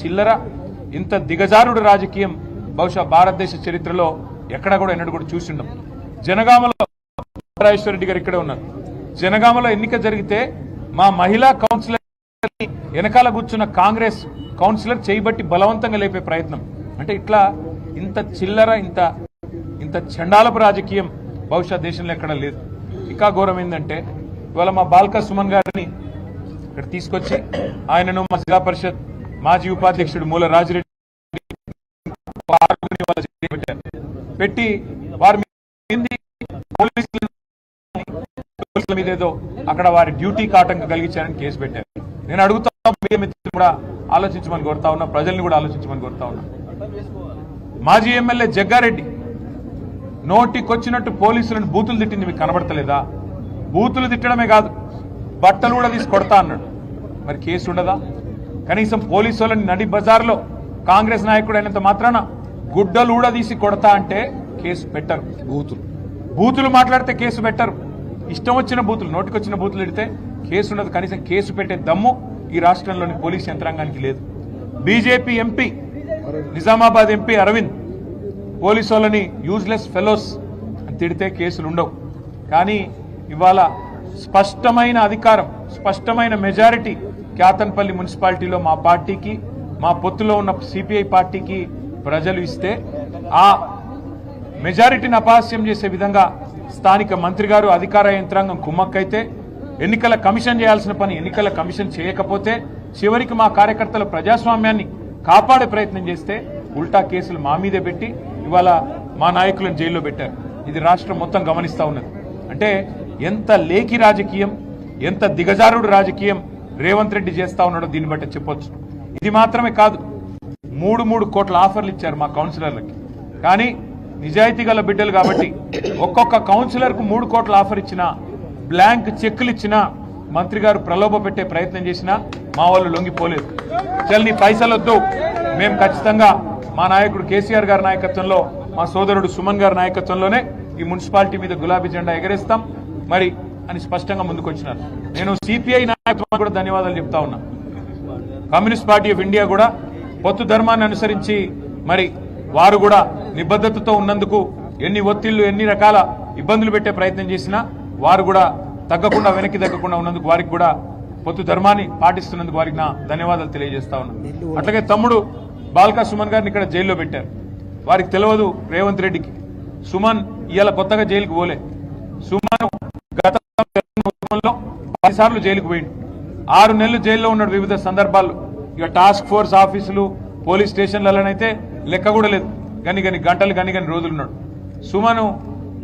చిల్లర ఇంత దిగజారుడు రాజకీయం బహుశా భారతదేశ చరిత్రలో ఎక్కడ కూడా ఎన్నడూ కూడా చూసి ఉండం. జనగామలో రాజేశ్వర రెడ్డి గారు ఇక్కడే ఉన్నారు. జనగామలో ఎన్నిక జరిగితే మా మహిళా కౌన్సిలర్ వెనకాల కూర్చున్న కాంగ్రెస్ కౌన్సిలర్ చేయబట్టి బలవంతంగా లేపే ప్రయత్నం. అంటే ఇట్లా ఇంత చిల్లర ఇంత చండాలపు రాజకీయం బహుశా దేశంలో ఎక్కడ లేదు. ఇంకా ఘోరం ఏంటంటే ఇవాళ మా బాల్కా సుమన్ గారిని ఇక్కడ తీసుకొచ్చి ఆయనను మా జిల్లా పరిషత్ మాజీ ఉపాధ్యక్షుడు మూల రాజిరెడ్డి పెట్టి వారి పోలీసుల మీద ఏదో అక్కడ వారి డ్యూటీకి ఆటంకం కలిగించారని కేసు పెట్టారు. నేను అడుగుతా మిత్రులు కూడా ఆలోచించమని కోరుతా ఉన్నా, ప్రజల్ని కూడా ఆలోచించమని కోరుతా ఉన్నా. మాజీ ఎమ్మెల్యే జగ్గారెడ్డి నోటికొచ్చినట్టు పోలీసులను బూతులు తిట్టింది మీకు కనబడతలేదా? బూతులు తిట్టడమే కాదు, బట్టలు కూడా తీసి కొడతా అన్నాడు. మరి కేసు ఉండదా? కనీసం పోలీసు వాళ్ళని నడి బజార్లో కాంగ్రెస్ నాయకుడు అయినంత మాత్రాన గుడ్డలు కూడా తీసి కొడతా అంటే కేసు పెట్టరు. బూతులు మాట్లాడితే కేసు పెట్టరు. ఇష్టం వచ్చిన బూతులు, నోటికొచ్చిన బూతులు తిడితే కేసు ఉండదు. కనీసం కేసు పెట్టే దమ్ము ఈ రాష్ట్రంలోని పోలీస్ యంత్రాంగానికి లేదు. BJP MP, Nizamabad MP Arvind police వాళ్ళని యూజ్లెస్ ఫెలోస్ అని తిడితే కేసులు ఉండవు. కానీ ఇవాళ స్పష్టమైన అధికారం, స్పష్టమైన మెజారిటీ క్యాతన్పల్లి మున్సిపాలిటీలో మా పార్టీకి, మా పొత్తులో ఉన్న సిపిఐ పార్టీకి ప్రజలు ఇస్తే ఆ మెజారిటీని అపహాస్యం చేసే విధంగా స్థానిక మంత్రి గారు, అధికార యంత్రాంగం కుమ్మక్కైతే, ఎన్నికల కమిషన్ చేయాల్సిన పని ఎన్నికల కమిషన్ చేయకపోతే, చివరికి మా కార్యకర్తల ప్రజాస్వామ్యాన్ని కాపాడే ప్రయత్నం చేస్తే ఉల్టా కేసులు మా మీదే పెట్టి ఇవాళ మా నాయకులను జైల్లో పెట్టారు. ఇది రాష్ట్రం మొత్తం గమనిస్తా ఉన్నది. అంటే ఎంత లేఖి రాజకీయం, ఎంత దిగజారుడు రాజకీయం రేవంత్ రెడ్డి చేస్తా ఉన్నాడో దీన్ని బట్టి చెప్పొచ్చు. ఇది మాత్రమే కాదు, 3 కోట్ల ఆఫర్లు ఇచ్చారు మా కౌన్సిలర్లకి. కానీ నిజాయితీ గల బిడ్డలు కాబట్టి ఒక్కొక్క కౌన్సిలర్కు 3 కోట్ల ఆఫర్ ఇచ్చినా, బ్లాంక్ చెక్కులు ఇచ్చినా, మంత్రి గారు ప్రలోభ పెట్టే ప్రయత్నం చేసినా మా వాళ్ళు లొంగిపోలేదు. చల్ నీ పైసలు వద్దు, మేము ఖచ్చితంగా మా నాయకుడు కేసీఆర్ గారి నాయకత్వంలో, మా సోదరుడు సుమన్ గారి నాయకత్వంలోనే ఈ మున్సిపాలిటీ మీద గులాబీ జెండా ఎగరేస్తాం మరి అని స్పష్టంగా ముందుకొచ్చినారు. నేను సిపిఐ నాయకత్వం కూడా ధన్యవాదాలు చెప్తా ఉన్నా. కమ్యూనిస్ట్ పార్టీ ఆఫ్ ఇండియా కూడా పొత్తు ధర్మాన్ని అనుసరించి మరి వారు కూడా నిబద్ధతతో ఉన్నందుకు ఎన్ని ఒత్తిళ్లు, ఎన్ని రకాల ఇబ్బందులు పెట్టే ప్రయత్నం చేసినా వారు కూడా తగ్గకుండా, వెనక్కి తగ్గకుండా ఉన్నందుకు వారికి కూడా పొత్తు ధర్మాన్ని పాటిస్తున్నందుకు వారికి నా ధన్యవాదాలు తెలియజేస్తా ఉన్నా. అట్లాగే తమ్ముడు బాల్కా సుమన్ గారిని ఇక్కడ జైల్లో పెట్టారు. వారికి తెలియదు రేవంత్ రెడ్డికి సుమన్ ఇవాళ కొత్తగా జైలుకు పోలే. సుమన్ గత 10 సార్లు జైలుకు పోయిండు. 6 నెలలు జైల్లో ఉన్నాడు వివిధ సందర్భాల్లో. ఇక టాస్క్ ఫోర్స్ ఆఫీసులు, పోలీస్ స్టేషన్లలోనైతే లెక్క కూడా లేదు. గని గంటలు గని రోజులున్నాడు. సుమను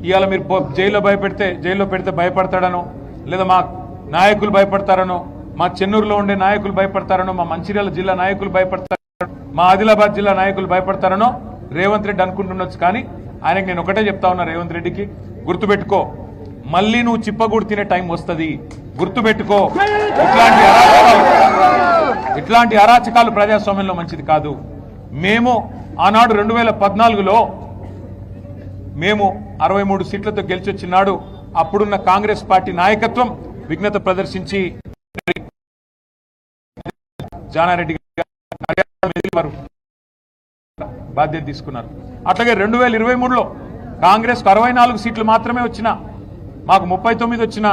ఇవాళ మీరు జైల్లో పెడితే భయపడతాడనో, లేదా మా నాయకులు భయపడతారనో, మా చెన్నూరులో ఉండే నాయకులు భయపడతారనో, మా మంచిర్యాల జిల్లా నాయకులు భయపడతారనో, మా ఆదిలాబాద్ జిల్లా నాయకులు భయపడతారనో రేవంత్ రెడ్డి అనుకుంటుండొచ్చు. కానీ ఆయనకు నేను ఒకటే చెప్తా ఉన్నా, రేవంత్ రెడ్డికి గుర్తుపెట్టుకో, మళ్ళీ నువ్వు చిప్పగూడు తినే టైం వస్తుంది, గుర్తుపెట్టుకో. ఇట్లాంటి అరాచకాలు ప్రజాస్వామ్యంలో మంచిది కాదు. మేము ఆనాడు 2014లో మేము 63 సీట్లతో గెలిచొచ్చినాడు అప్పుడున్న కాంగ్రెస్ పార్టీ నాయకత్వం విఘ్నత ప్రదర్శించి జానారెడ్డి గారు బాధ్యత తీసుకున్నారు. అట్లాగే 2023లో కాంగ్రెస్ 64 సీట్లు మాత్రమే వచ్చినా మాకు 39 వచ్చిన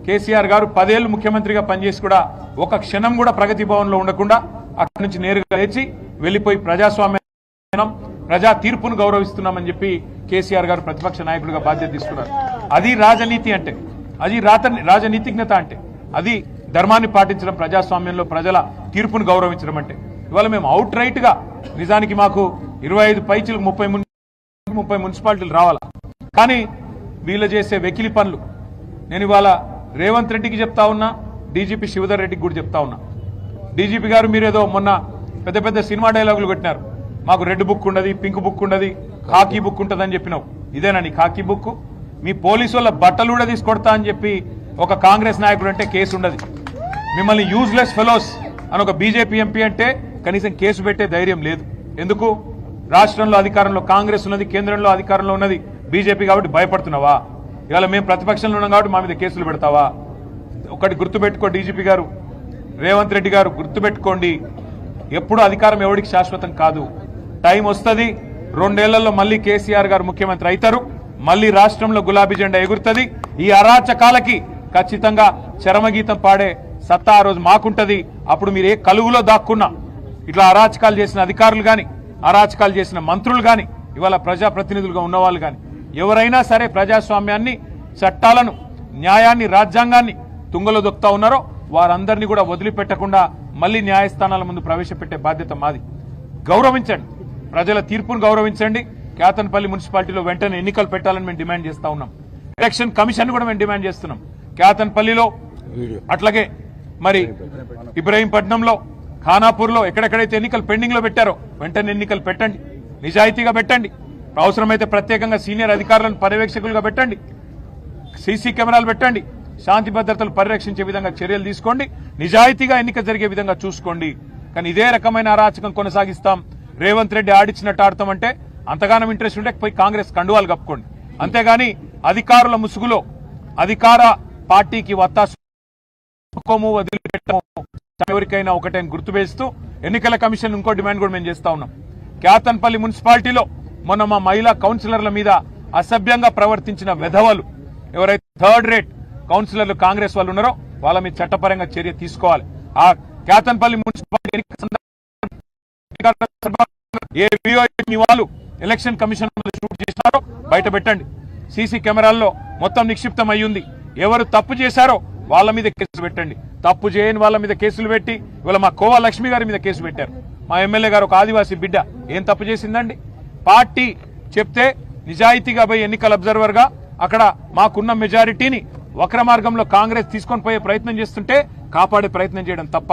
కేసీఆర్ గారు 10 ఏళ్లు ముఖ్యమంత్రిగా పనిచేసి కూడా ఒక క్షణం కూడా ప్రగతి భవన్లో ఉండకుండా అక్కడి నుంచి నేరుగా లేచి వెళ్లిపోయి ప్రజాస్వామ్యం, ప్రజా తీర్పును గౌరవిస్తున్నామని చెప్పి కేసీఆర్ గారు ప్రతిపక్ష నాయకుడిగా బాధ్యత తీసుకున్నారు. అది రాజనీతి అంటే, అది రాజనీతిజ్ఞత అంటే, అది ధర్మాన్ని పాటించడం, ప్రజాస్వామ్యంలో ప్రజల తీర్పును గౌరవించడం అంటే. ఇవాళ మేము అవుట్ రైట్ గా నిజానికి మాకు 25 పైచీలకు 30 మున్సిపాలిటీలు రావాలా. కానీ వీళ్ళు చేసే వెకిలి పనులు నేను ఇవాళ రేవంత్ రెడ్డికి చెప్తా ఉన్నా, డీజీపీ శివధర్ రెడ్డికి కూడా చెప్తా ఉన్నా. డీజీపీ గారు మీరేదో మొన్న పెద్ద సినిమా డైలాగులు పెట్టినారు. మాకు రెడ్ బుక్ ఉండదు, పింక్ బుక్ ఉండదు, ఖాకీ బుక్ ఉంటుందని చెప్పినావు. ఇదేనా నీ ఖాకీ బుక్? మీ పోలీసు వాళ్ళ బట్టలు కూడా తీసుకొడతా అని చెప్పి ఒక కాంగ్రెస్ నాయకుడు అంటే కేసు ఉండదు. మిమ్మల్ని యూజ్లెస్ ఫెలోస్ అని ఒక బీజేపీ ఎంపీ అంటే కనీసం కేసు పెట్టే ధైర్యం లేదు. ఎందుకు? రాష్ట్రంలో అధికారంలో కాంగ్రెస్ ఉన్నది, కేంద్రంలో అధికారంలో ఉన్నది బీజేపీ కాబట్టి భయపడుతున్నావా? ఇవాళ మేము ప్రతిపక్షంలో ఉన్నాం కాబట్టి మా మీద కేసులు పెడతావా? ఒకటి గుర్తుపెట్టుకో డీజీపీ గారు, రేవంత్ రెడ్డి గారు గుర్తుపెట్టుకోండి, ఎప్పుడు అధికారం ఎవరికి శాశ్వతం కాదు. టైం వస్తుంది, 2 ఏళ్లలో మళ్ళీ కేసీఆర్ గారు ముఖ్యమంత్రి అవుతారు, మళ్ళీ రాష్ట్రంలో గులాబీ జెండా ఎగురుతుంది. ఈ అరాచకాలకి ఖచ్చితంగా చరమగీతం పాడే సత్తా ఆ రోజు మాకుంటది. అప్పుడు మీరు ఏ కలుగులో దాక్కున్నా ఇట్లా అరాచకాలు చేసిన అధికారులు గాని, అరాచకాలు చేసిన మంత్రులు గాని, ఇవాళ ప్రజాప్రతినిధులుగా ఉన్నవాళ్ళు గాని ఎవరైనా సరే ప్రజాస్వామ్యాన్ని, చట్టాలను, న్యాయాన్ని, రాజ్యాంగాన్ని తుంగలో దొక్కుతా ఉన్నారో వారందరినీ కూడా వదిలిపెట్టకుండా మళ్ళీ న్యాయస్థానాల ముందు ప్రవేశపెట్టే బాధ్యత మాది. గౌరవించండి, ప్రజల తీర్పును గౌరవించండి. కేతన్పల్లి మున్సిపాలిటీలో వెంటనే ఎన్నికలు పెట్టాలని మేము డిమాండ్ చేస్తా ఉన్నాం. ఎలక్షన్ కమిషన్ కూడా మేము డిమాండ్ చేస్తున్నాం. కేతన్పల్లిలో, అట్లాగే మరి ఇబ్రహీంపట్నంలో, ఖానాపూర్లో ఎక్కడెక్కడైతే ఎన్నికలు పెండింగ్ లో పెట్టారో వెంటనే ఎన్నికలు పెట్టండి, నిజాయితీగా పెట్టండి. అవసరమైతే ప్రత్యేకంగా సీనియర్ అధికారులను పర్యవేక్షకులుగా పెట్టండి, సీసీ కెమెరాలు పెట్టండి, శాంతి భద్రతలు పరిరక్షించే విధంగా చర్యలు తీసుకోండి, నిజాయితీగా ఎన్నిక జరిగే విధంగా చూసుకోండి. కానీ ఇదే రకమైన అరాచకం కొనసాగిస్తాం, రేవంత్ రెడ్డి ఆడిచ్చినట్టు ఆడతామంటే అంతగానం ఇంట్రెస్ట్ ఉంటే పోయి కాంగ్రెస్ కండువాలు కప్పుకోండి. అంతేగాని అధికారుల ముసుగులో అధికార పార్టీకి వత్తాసుకోము, వదిలిపెట్టము ఎవరికైనా ఒకటే గుర్తువేస్తూ ఎన్నికల కమిషన్ ఇంకో డిమాండ్ కూడా మేము చేస్తా ఉన్నాం. కేతన్పల్లి మున్సిపాలిటీలో మొన్న మా మహిళా కౌన్సిలర్ల మీద అసభ్యంగా ప్రవర్తించిన వెధవలు ఎవరైతే 3rd రేట్ కౌన్సిలర్లు కాంగ్రెస్ వాళ్ళు ఉన్నారో వాళ్ళ మీద చట్టపరంగా చర్య తీసుకోవాలి. ఆ కేతన్పల్లి మున్సిపాలిటీ ఏ వీడియో వాళ్ళు ఎలక్షన్ కమిషన్ షూట్ చేసినారో బయట పెట్టండి. సీసీ కెమెరాల్లో మొత్తం నిక్షిప్తం అయ్యింది. ఎవరు తప్పు చేశారో వాళ్ళ మీద కేసులు పెట్టండి. తప్పు చేయని వాళ్ళ మీద కేసులు పెట్టి ఇవాళ మా కోవా లక్ష్మి గారి మీద కేసు పెట్టారు. మా ఎమ్మెల్యే గారు ఒక ఆదివాసీ బిడ్డ ఏం తప్పు చేసిందండి? పార్టీ చెప్తే నిజాయితీగా పోయి ఎన్నికల అబ్జర్వర్ గా అక్కడ మాకున్న మెజారిటీని వక్ర మార్గంలో కాంగ్రెస్ తీసుకొని పోయే ప్రయత్నం చేస్తుంటే కాపాడే ప్రయత్నం చేయడం తప్ప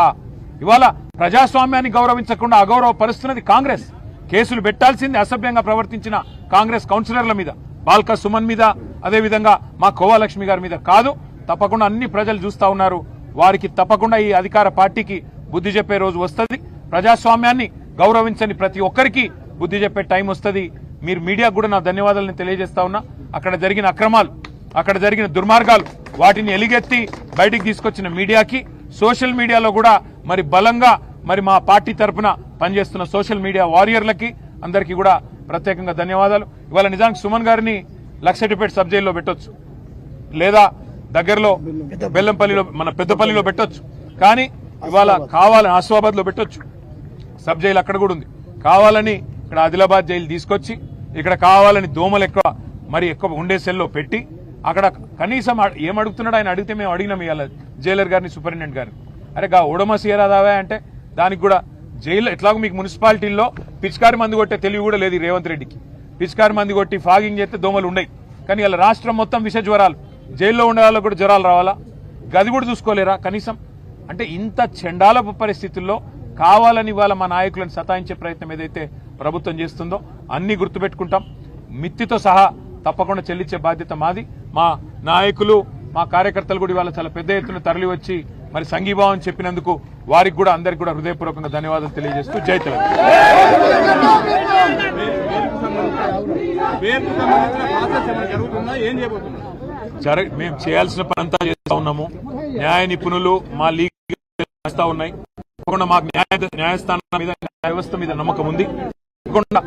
ఇవాళ ప్రజాస్వామ్యాన్ని గౌరవించకుండా అగౌరవపరుస్తున్నది కాంగ్రెస్. కేసులు పెట్టాల్సింది అసభ్యంగా ప్రవర్తించిన కాంగ్రెస్ కౌన్సిలర్ల మీద, బాల్కా సుమన్ మీద, అదేవిధంగా మా కోవా లక్ష్మి గారి మీద కాదు. తప్పకుండా అన్ని ప్రజలు చూస్తా ఉన్నారు. వారికి తప్పకుండా ఈ అధికార పార్టీకి బుద్ధి చెప్పే రోజు వస్తుంది. ప్రజాస్వామ్యాన్ని గౌరవించని ప్రతి ఒక్కరికి బుద్ధి చెప్పే టైం వస్తుంది. మీరు మీడియాకు కూడా నా ధన్యవాదాలను తెలియజేస్తా ఉన్నా. అక్కడ జరిగిన అక్రమాలు, అక్కడ జరిగిన దుర్మార్గాలు వాటిని ఎలిగెత్తి బయటికి తీసుకొచ్చిన మీడియాకి, సోషల్ మీడియాలో కూడా మరి బలంగా మరి మా పార్టీ తరఫున పనిచేస్తున్న సోషల్ మీడియా వారియర్లకి అందరికీ కూడా ప్రత్యేకంగా ధన్యవాదాలు. ఇవాళ నిజానికి సుమన్ గారిని లక్షటిపేట సబ్ జైల్లో పెట్టొచ్చు, లేదా దగ్గరలో బెల్లంపల్లిలో మన పెద్దపల్లిలో పెట్టొచ్చు. కానీ ఇవాళ కావాలని ఆసిఫాబాద్ లో పెట్టొచ్చు, సబ్ జైలు అక్కడ కూడా ఉంది. కావాలని ఇక్కడ ఆదిలాబాద్ జైలు తీసుకొచ్చి ఇక్కడ కావాలని దోమలు ఎక్కువ ఉండే సెల్లో పెట్టి అక్కడ కనీసం ఏమడుగుతున్నాడు ఆయన అడిగితే మేము అడిగినాం ఇవాళ జైలర్ గారిని, సూపరింటెండెంట్ గారిని. అరే గా ఓడమసీరాదావా అంటే దానికి కూడా జైల్లో ఎట్లాగో మీకు మున్సిపాలిటీల్లో పిచికారి మంది కొట్టే తెలివి కూడా లేదు రేవంత్ రెడ్డికి. పిచికారి మంది కొట్టి ఫాగింగ్ చేస్తే దోమలు ఉన్నాయి. కానీ ఇలా రాష్ట్రం మొత్తం విష జ్వరాలు, జైల్లో ఉండే వాళ్ళకు కూడా జ్వరాలు రావాలా? గది కూడా చూసుకోలేరా కనీసం? అంటే ఇంత చండాలపు పరిస్థితుల్లో కావాలని ఇవాళ మా నాయకులను సతాయించే ప్రయత్నం ఏదైతే ప్రభుత్వం చేస్తుందో అన్ని గుర్తుపెట్టుకుంటాం. మిత్తితో సహా తప్పకుండా చెల్లించే బాధ్యత మాది. మా నాయకులు, మా కార్యకర్తలు కూడా ఇవాళ చాలా పెద్ద ఎత్తున తరలి వచ్చి మరి సంఘీభావం చెప్పినందుకు వారికి కూడా అందరికి కూడా హృదయపూర్వకంగా ధన్యవాదాలు తెలియజేస్తూ జై తెలంగాణ. మేము చేయాల్సిన పని అంతా చేస్తా ఉన్నాము. న్యాయ నిపుణులు మా లీగ్ చేస్తా ఉన్నాయి. తప్పకుండా మాకు న్యాయస్థానం మీద, న్యాయ వ్యవస్థ మీద నమ్మకం ఉంది. తప్పకుండా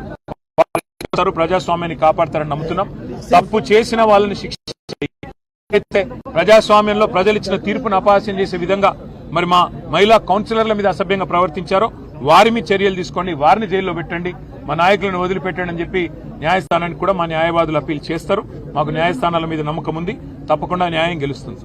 ప్రజాస్వామ్యాన్ని కాపాడతారని నమ్ముతున్నాం. తప్పు చేసిన వాళ్ళని శిక్షించే ప్రజాస్వామ్యంలో ప్రజలు ఇచ్చిన తీర్పును అపహాస్యం చేసే విధంగా మరి మా మహిళా కౌన్సిలర్ల మీద అసభ్యంగా ప్రవర్తించారో వారి మీద చర్యలు తీసుకోండి, వారిని జైల్లో పెట్టండి, మా నాయకులను వదిలిపెట్టండి అని చెప్పి న్యాయస్థానానికి కూడా మా న్యాయవాదులు అప్పీల్ చేస్తారు. మాకు న్యాయస్థానాల మీద నమ్మకం ఉంది. తప్పకుండా న్యాయం గెలుస్తుంది.